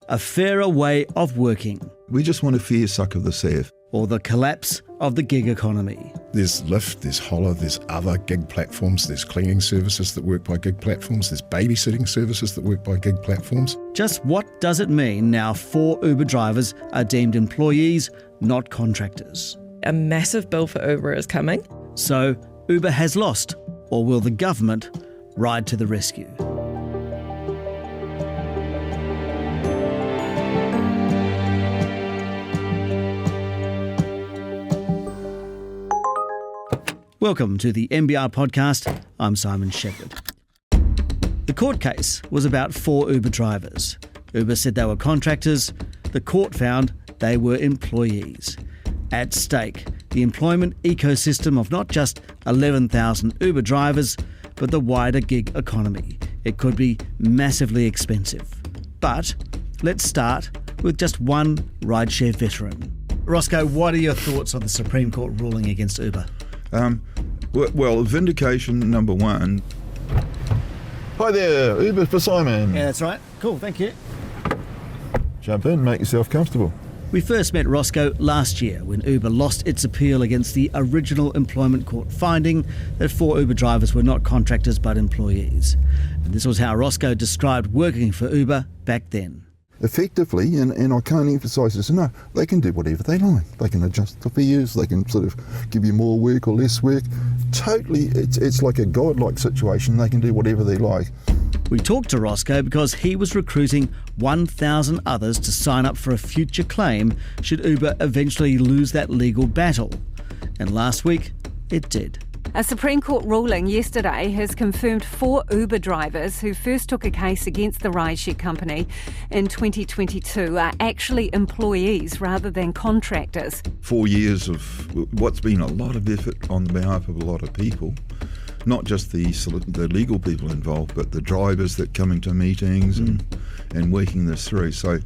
a fairer way of working, We just want a fair suck of the surf. or the collapse of the gig economy. There's Lyft, there's Holler, there's other gig platforms, there's cleaning services that work by gig platforms, there's babysitting services that work by gig platforms. Just what does it mean now 4 Uber drivers are deemed employees, not contractors? A massive bill for Uber is coming. So Uber has lost, or will the government ride to the rescue? Welcome to the NBR Podcast. I'm Simon Shepherd. The court case was about 4 Uber drivers. Uber said they were contractors. The court found they were employees. At stake, the employment ecosystem of not just 11,000 Uber drivers, but the wider gig economy. It could be massively expensive. But let's start with just one rideshare veteran. Roscoe, what are your thoughts on the Supreme Court ruling against Uber? Well, vindication number one. Hi there, Uber for Simon. Yeah, that's right. Cool, thank you. Jump in, make yourself comfortable. We first met Roscoe last year when Uber lost its appeal against the original employment court finding that 4 Uber drivers were not contractors but employees. And this was how Roscoe described working for Uber back then. Effectively, and I can't emphasise this enough, they can do whatever they like. They can adjust the fares, they can sort of give you more work or less work. Totally, it's like a godlike situation. They can do whatever they like. We talked to Roscoe because he was recruiting 1,000 others to sign up for a future claim should Uber eventually lose that legal battle. And last week, it did. A Supreme Court ruling yesterday has confirmed 4 Uber drivers who first took a case against the rideshare company in 2022 are actually employees rather than contractors. 4 years of what's been a lot of effort on behalf of a lot of people, not just the legal people involved, but the drivers that come into meetings and working this through. So,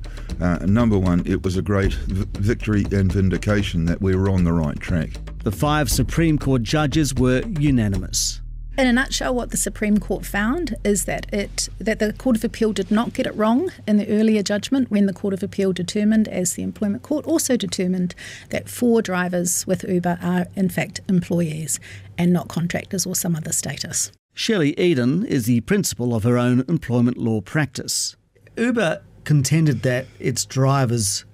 number one, it was a great victory and vindication that we were on the right track. The 5 Supreme Court judges were unanimous. In a nutshell, what the Supreme Court found is that the Court of Appeal did not get it wrong in the earlier judgment when the Court of Appeal determined, as the Employment Court also determined, that 4 drivers with Uber are in fact employees and not contractors or some other status. Shelley Eden is the principal of her own employment law practice. Uber contended that its drivers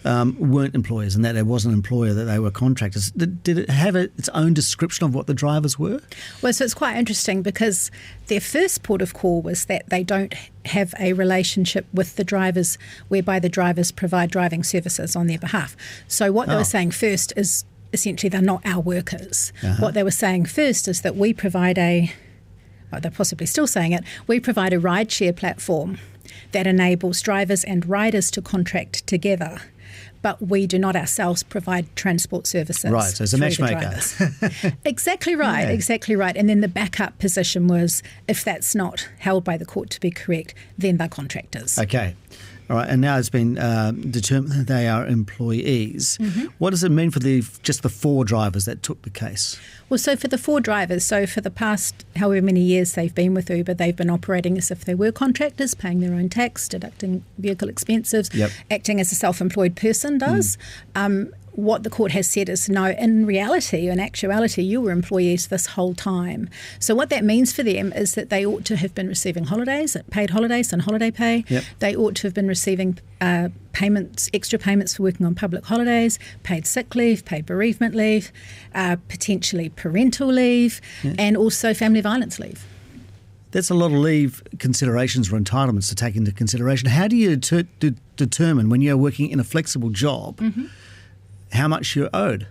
weren't employers and that it wasn't an employer, that they were contractors. Did it have its own description of what the drivers were? Well, so it's quite interesting because their first port of call was that they don't have a relationship with the drivers whereby the drivers provide driving services on their behalf. So what they were saying first is essentially they're not our workers. What they were saying first is that we provide they're possibly still saying it, we provide a rideshare platform that enables drivers and riders to contract together. But we do not ourselves provide transport services. Right, so it's a matchmaker. Exactly right, Yeah. exactly right. And then the backup position was, if that's not held by the court to be correct, then they're contractors. Okay. All right, and now it's been determined that they are employees. Mm-hmm. What does it mean for just the 4 drivers that took the case? Well, so for the 4 drivers, so for the past however many years they've been with Uber, they've been operating as if they were contractors, paying their own tax, deducting vehicle expenses, acting as a self-employed person does. What the court has said is no, in reality, in actuality, you were employees this whole time. So what that means for them is that they ought to have been receiving holidays, paid holidays and holiday pay. Yep. They ought to have been receiving payments, extra payments for working on public holidays, paid sick leave, paid bereavement leave, potentially parental leave, and also family violence leave. That's a lot of leave considerations or entitlements to take into consideration. How do you determine when you're working in a flexible job how much you're owed?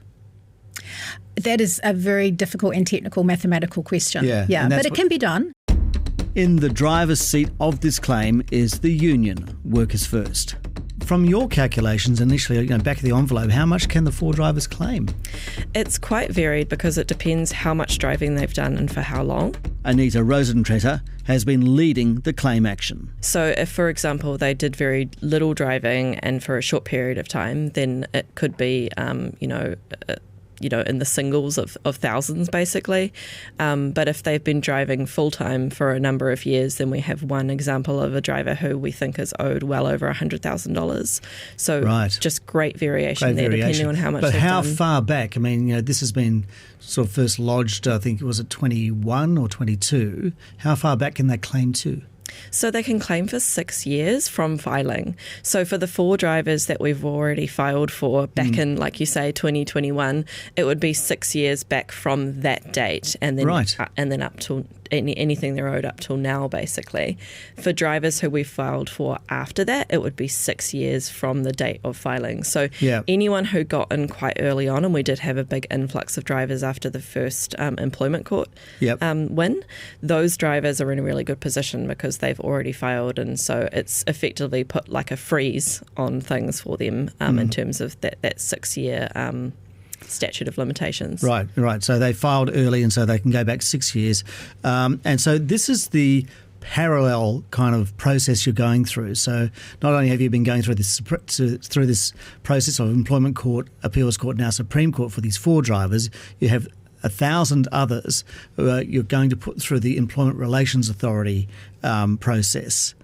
That is a very difficult and technical mathematical question. Yeah, but it can be done. In the driver's seat of this claim is the union, Workers First. From your calculations initially, back of the envelope, how much can the 4 drivers claim? It's quite varied because it depends how much driving they've done and for how long. Anita Rosentreter has been leading the claim action. So if, for example, they did very little driving and for a short period of time, then it could be, in the singles of thousands, basically. But if they've been driving full-time for a number of years, then we have one example of a driver who we think is owed well over $100,000. So just great variation depending on how much they've done. But how far back? I mean, this has been sort of first lodged, I think it was at 21 or 22. How far back can they claim to? So they can claim for 6 years from filing. So for the 4 drivers that we've already filed for back in, like you say, 2021, it would be 6 years back from that date, and then up till anything they're owed up till now, basically. For drivers who we filed for after that, it would be 6 years from the date of filing. So anyone who got in quite early on, and we did have a big influx of drivers after the first employment court win, those drivers are in a really good position because they've already filed, and so it's effectively put like a freeze on things for them in terms of that 6 year statute of limitations. Right. So they filed early, and so they can go back 6 years. And so this is the parallel kind of process you're going through. So not only have you been going through this process of employment court, appeals court, now Supreme Court for these 4 drivers, you have 1,000 others who you're going to put through the Employment Relations Authority process.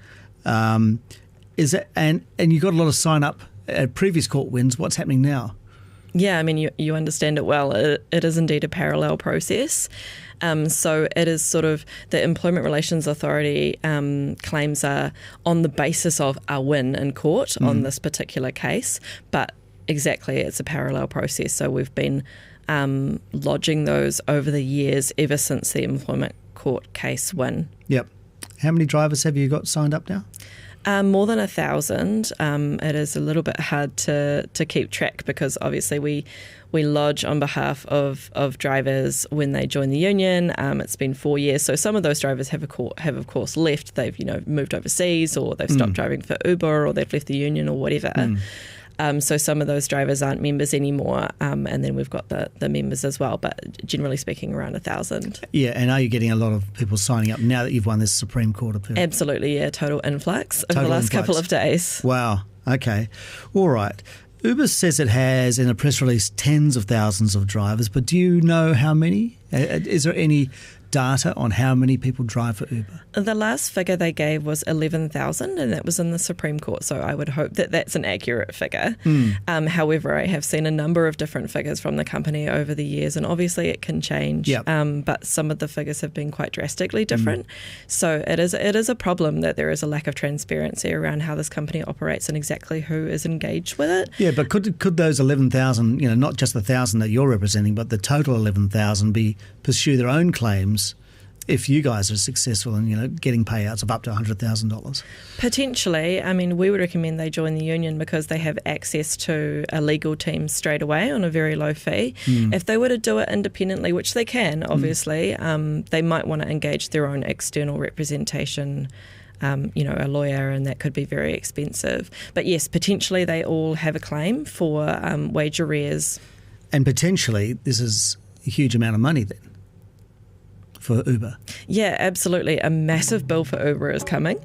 Is it, and you got a lot of sign up at previous court wins. What's happening now? Yeah, I mean, you understand it well. It is indeed a parallel process. So it is sort of the Employment Relations Authority claims are on the basis of a win in court on this particular case. But exactly, it's a parallel process. So we've been lodging those over the years ever since the employment court case win. Yep. How many drivers have you got signed up now? More than 1,000. It is a little bit hard to keep track because obviously we lodge on behalf of drivers when they join the union. It's been 4 years, so some of those drivers have of course left. They've moved overseas, or they've stopped driving for Uber, or they've left the union, or whatever. So some of those drivers aren't members anymore, and then we've got the members as well, but generally speaking around 1,000. Yeah, and are you getting a lot of people signing up now that you've won this Supreme Court appeal? Absolutely, yeah, total influx over the last couple of days. Wow, okay. All right. Uber says it has, in a press release, tens of thousands of drivers, but do you know how many? Is there any data on how many people drive for Uber? The last figure they gave was 11,000, and that was in the Supreme Court, so I would hope that that's an accurate figure. However, I have seen a number of different figures from the company over the years, and obviously it can change, but some of the figures have been quite drastically different. So it is a problem that there is a lack of transparency around how this company operates and exactly who is engaged with it. Yeah, but could those 11,000, not just the 1,000 that you're representing, but the total 11,000 pursue their own claims if you guys are successful in getting payouts of up to $100,000? Potentially. I mean, we would recommend they join the union because they have access to a legal team straight away on a very low fee. If they were to do it independently, which they can, obviously, they might want to engage their own external representation, a lawyer, and that could be very expensive. But yes, potentially they all have a claim for wage arrears. And potentially this is a huge amount of money then for Uber. Yeah, absolutely. A massive bill for Uber is coming.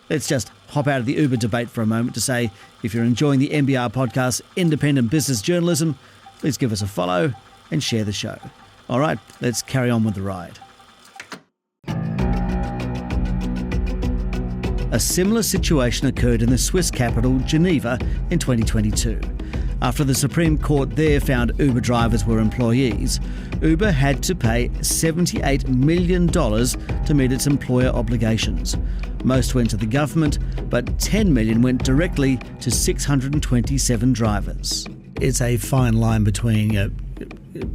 Let's just hop out of the Uber debate for a moment to say, if you're enjoying the NBR Podcast, Independent Business Journalism, please give us a follow and share the show. All right, let's carry on with the ride. A similar situation occurred in the Swiss capital, Geneva, in 2022. After the Supreme Court there found Uber drivers were employees, Uber had to pay $78 million to meet its employer obligations. Most went to the government, but $10 million went directly to 627 drivers. It's a fine line between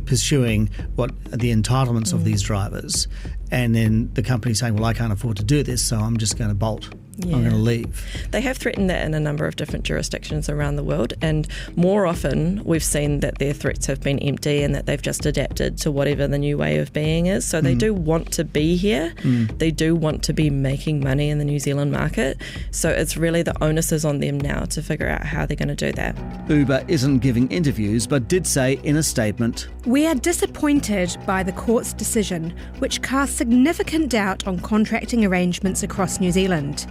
pursuing what the entitlements of these drivers, and then the company saying, well, I can't afford to do this, so I'm just going to bolt. Yeah. I'm going to leave. They have threatened that in a number of different jurisdictions around the world, and more often we've seen that their threats have been empty and that they've just adapted to whatever the new way of being is. So they do want to be here. They do want to be making money in the New Zealand market. So it's really the onus is on them now to figure out how they're going to do that. Uber isn't giving interviews, but did say in a statement, "We are disappointed by the court's decision, which casts significant doubt on contracting arrangements across New Zealand.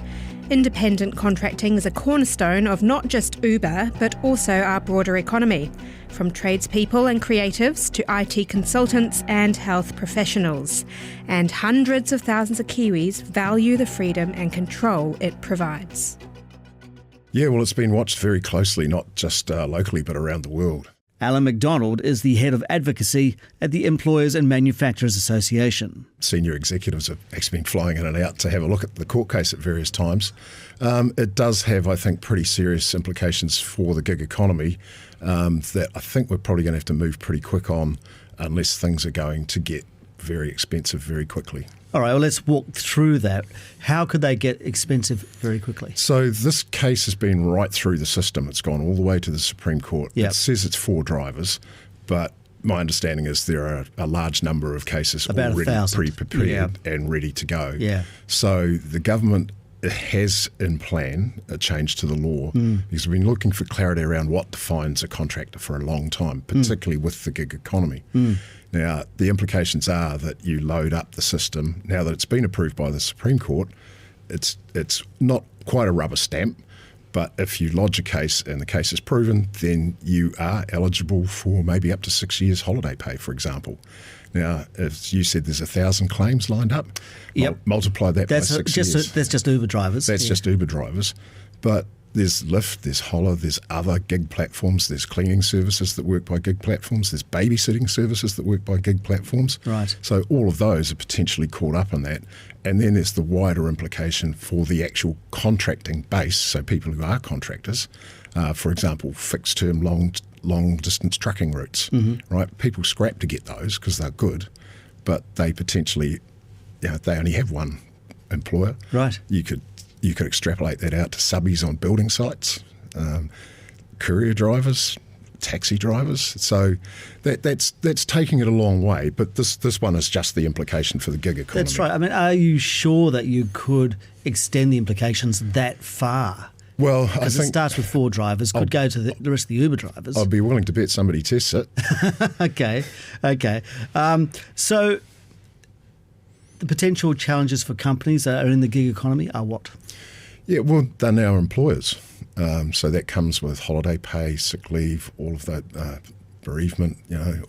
Independent contracting is a cornerstone of not just Uber, but also our broader economy, from tradespeople and creatives to IT consultants and health professionals. And hundreds of thousands of Kiwis value the freedom and control it provides. Yeah, well, it's been watched very closely, not just locally, but around the world. Alan McDonald is the head of advocacy at the Employers and Manufacturers Association. Senior executives have actually been flying in and out to have a look at the court case at various times. It does have, I think, pretty serious implications for the gig economy that I think we're probably going to have to move pretty quick on unless things are going to get very expensive very quickly. All right, well, let's walk through that. How could they get expensive very quickly? So this case has been right through the system. It's gone all the way to the Supreme Court. Yep. It says it's 4 drivers, but my understanding is there are a large number of cases about already 1,000. pre-prepared and ready to go. Yeah. So the government has in plan a change to the law because we've been looking for clarity around what defines a contractor for a long time, particularly with the gig economy. Now, the implications are that you load up the system. Now that it's been approved by the Supreme Court, it's not quite a rubber stamp, but if you lodge a case and the case is proven, then you are eligible for maybe up to 6 years holiday pay, for example. Now, as you said, there's 1,000 claims lined up. Yep. Multiply that by 6 years. That's just Uber drivers. That's just Uber drivers. But there's Lyft, there's Holler, there's other gig platforms, there's cleaning services that work by gig platforms, there's babysitting services that work by gig platforms. Right. So all of those are potentially caught up in that. And then there's the wider implication for the actual contracting base, so people who are contractors, for example, fixed-term, long-distance trucking routes, right? People scrap to get those because they're good, but they potentially, they only have one employer. Right. You could extrapolate that out to subbies on building sites, courier drivers, taxi drivers. So that's taking it a long way. But this one is just the implication for the gig economy. That's right. I mean, are you sure that you could extend the implications that far? Well, I think because it starts with 4 drivers, could go to the rest of the Uber drivers. I'd be willing to bet somebody tests it. Okay. So the potential challenges for companies that are in the gig economy are what? Yeah, well, they're now employers. So that comes with holiday pay, sick leave, all of that, bereavement,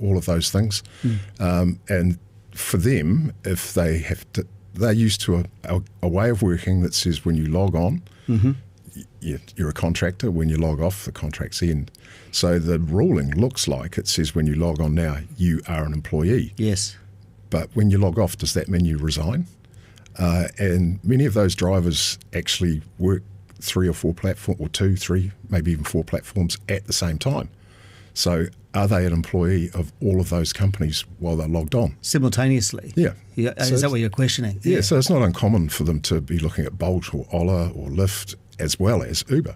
all of those things. And for them, if they have to, they're used to a way of working that says when you log on, you're a contractor. When you log off, the contract's end. So the ruling looks like it says when you log on now, you are an employee. Yes. But when you log off, does that mean you resign? And many of those drivers actually work 3 or 4 platforms, or 2, 3, maybe even 4 platforms at the same time. So are they an employee of all of those companies while they're logged on? Simultaneously? Yeah. Is that what you're questioning? Yeah, so it's not uncommon for them to be looking at Bolt or Ola or Lyft as well as Uber.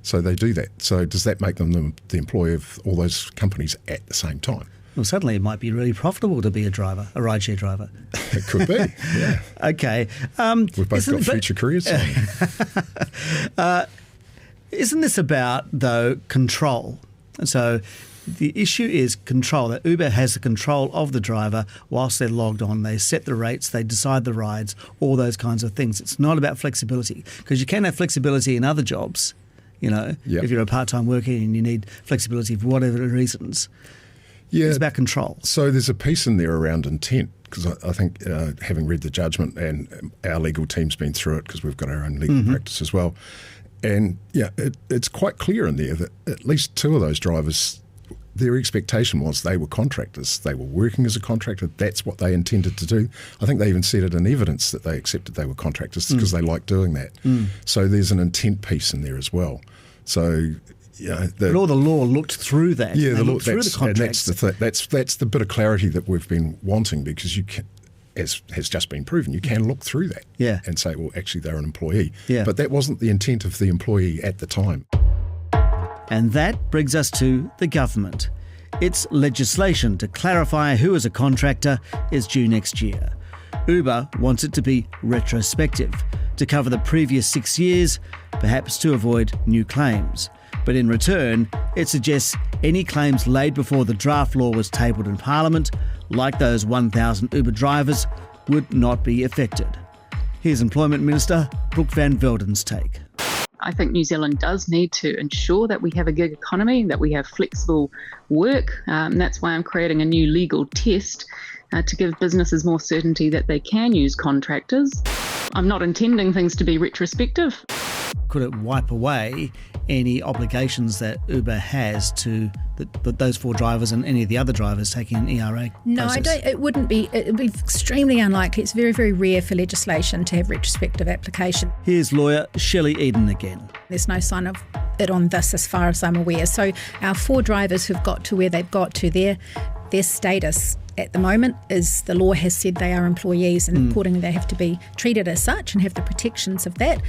So they do that. So does that make them the employee of all those companies at the same time? Well, suddenly it might be really profitable to be a rideshare driver. It could be, yeah. Okay. We've both got future careers. Isn't this about, though, control? So the issue is control, that Uber has the control of the driver whilst they're logged on. They set the rates, they decide the rides, all those kinds of things. It's not about flexibility, because you can have flexibility in other jobs, if you're a part-time worker and you need flexibility for whatever reasons. Yeah, it's about control. So there's a piece in there around intent, because I think having read the judgment, and our legal team's been through it because we've got our own legal practice as well, and it's quite clear in there that at least 2 of those drivers, their expectation was they were contractors. They were working as a contractor. That's what they intended to do. I think they even said it in evidence that they accepted they were contractors because they liked doing that. So there's an intent piece in there as well. So but all the law looked through that. Yeah, the law through the contracts. That's the bit of clarity that we've been wanting, because you can, as has just been proven, you can look through that and say, well, actually they're an employee. Yeah. But that wasn't the intent of the employee at the time. And that brings us to the government. Its legislation to clarify who is a contractor is due next year. Uber wants it to be retrospective, to cover the previous 6 years, perhaps to avoid new claims. But in return, it suggests any claims laid before the draft law was tabled in Parliament, like those 1,000 Uber drivers, would not be affected. Here's Employment Minister Brooke van Velden's take. I think New Zealand does need to ensure that we have a gig economy, that we have flexible work. And that's why I'm creating a new legal test to give businesses more certainty that they can use contractors. I'm not intending things to be retrospective. Could it wipe away any obligations that Uber has to those 4 drivers and any of the other drivers taking an ERA No, process? I don't. It would be extremely unlikely. It's very, very rare for legislation to have retrospective application. Here's lawyer Shelley Eden again. There's no sign of it on this as far as I'm aware. So our 4 drivers who've got to where they've got to, their status at the moment is the law has said they are employees, and accordingly they have to be treated as such and have the protections of that.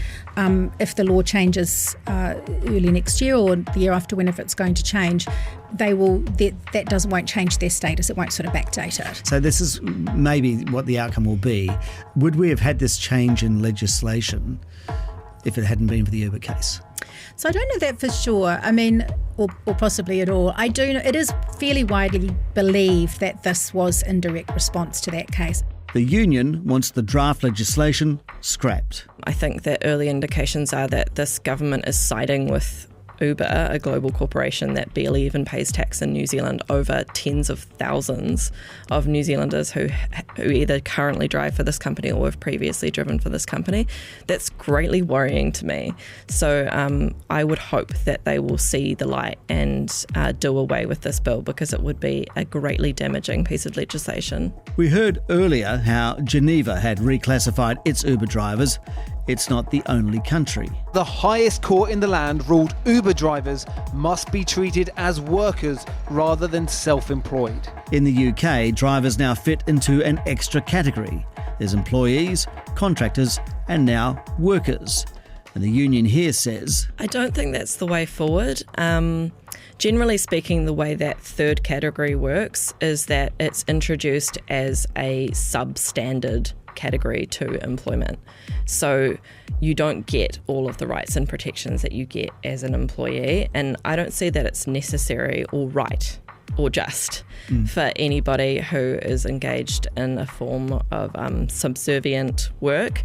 If the law changes early next year or the year after, whenever it's going to change, that won't change their status. It won't sort of backdate it. So this is maybe what the outcome will be. Would we have had this change in legislation if it hadn't been for the Uber case? So I don't know that for sure. I mean, or possibly at all. I do know it is fairly widely believed that this was in direct response to that case. The union wants the draft legislation scrapped. I think that early indications are that this government is siding with Uber, a global corporation that barely even pays tax in New Zealand, over tens of thousands of New Zealanders who either currently drive for this company or have previously driven for this company. That's greatly worrying to me. So I would hope that they will see the light and do away with this bill, because it would be a greatly damaging piece of legislation. We heard earlier how Geneva had reclassified its Uber drivers. It's not the only country. The highest court in the land ruled Uber drivers must be treated as workers rather than self-employed. In the UK, drivers now fit into an extra category. There's employees, contractors, and now workers. And the union here says, I don't think that's the way forward. Generally speaking, the way that third category works is that it's introduced as a substandard category to employment. So you don't get all of the rights and protections that you get as an employee. And I don't see that it's necessary or right or just for anybody who is engaged in a form of subservient work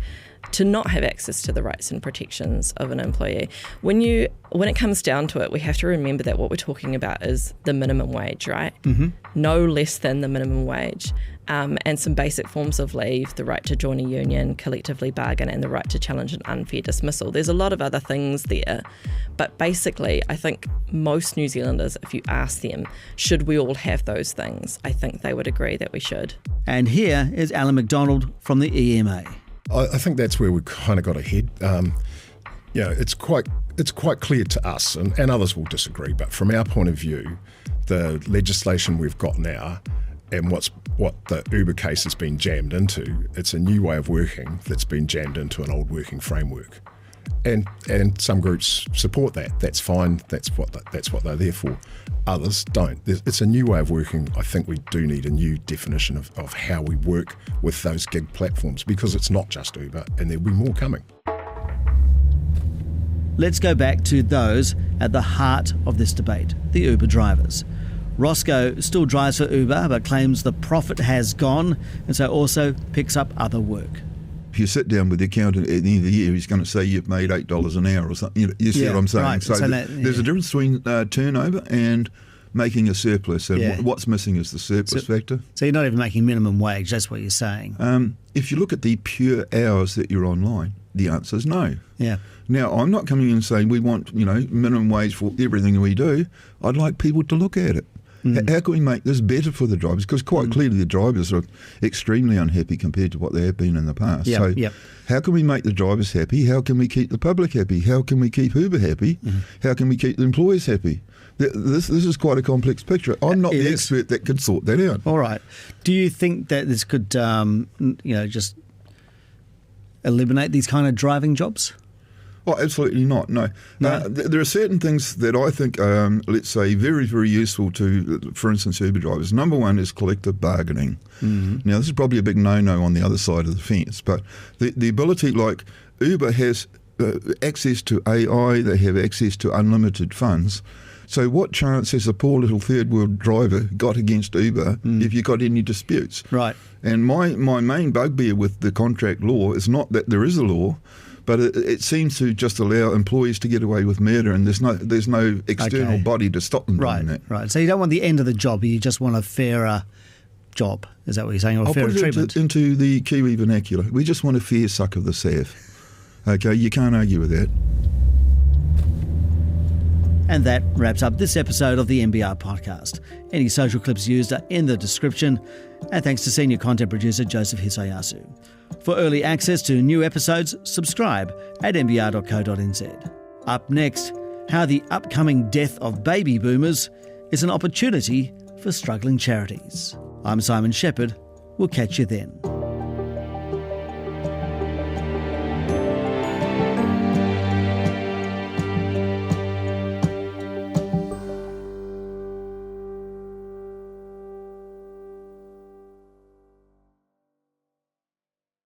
to not have access to the rights and protections of an employee. When it comes down to it, we have to remember that what we're talking about is the minimum wage, right? Mm-hmm. No less than the minimum wage. And some basic forms of leave, the right to join a union, collectively bargain, and the right to challenge an unfair dismissal. There's a lot of other things there. But basically, I think most New Zealanders, if you ask them, should we all have those things? I think they would agree that we should. And here is Alan McDonald from the EMA. I think that's where we kind of got ahead. It's quite clear to us, and others will disagree, but from our point of view, the legislation we've got now and what the Uber case has been jammed into, it's a new way of working that's been jammed into an old working framework. And some groups support that. That's fine. That's what they're there for. Others don't. It's a new way of working. I think we do need a new definition of how we work with those gig platforms, because it's not just Uber, and there'll be more coming. Let's go back to those at the heart of this debate, the Uber drivers. Roscoe still drives for Uber, but claims the profit has gone, and so also picks up other work. If you sit down with the accountant at the end of the year, he's going to say you've made $8 an hour or something. You see what I'm saying? Right. So there's a difference between turnover and making a surplus. And what's missing is the surplus factor. So you're not even making minimum wage, that's what you're saying. If you look at the pure hours that you're online, the answer is no. Yeah. Now, I'm not coming in and saying we want, minimum wage for everything we do. I'd like people to look at it. How can we make this better for the drivers? Because quite clearly the drivers are extremely unhappy compared to what they have been in the past. How can we make the drivers happy? How can we keep the public happy? How can we keep Uber happy? How can we keep the employees happy? This is quite a complex picture. I'm not the expert that can sort that out. All right. Do you think that this could, just eliminate these kind of driving jobs? Oh, absolutely not, no. There are certain things that I think, let's say, very, very useful to, for instance, Uber drivers. Number one is collective bargaining. Now, this is probably a big no-no on the other side of the fence, but the ability, like Uber has access to AI, they have access to unlimited funds. So what chance has a poor little third world driver got against Uber if you got any disputes? Right. And my main bugbear with the contract law is not that there is a law, but it seems to just allow employees to get away with murder, and there's no external body to stop them doing that. Right. So you don't want the end of the job, you just want a fairer job. Is that what you're saying? Or fairer treatment? Into the Kiwi vernacular. We just want a fair suck of the sav. Okay, you can't argue with that. And that wraps up this episode of the NBR Podcast. Any social clips used are in the description. And thanks to senior content producer Joseph Hisayasu. For early access to new episodes, subscribe at nbr.co.nz. Up next, how the upcoming death of baby boomers is an opportunity for struggling charities. I'm Simon Shepherd. We'll catch you then.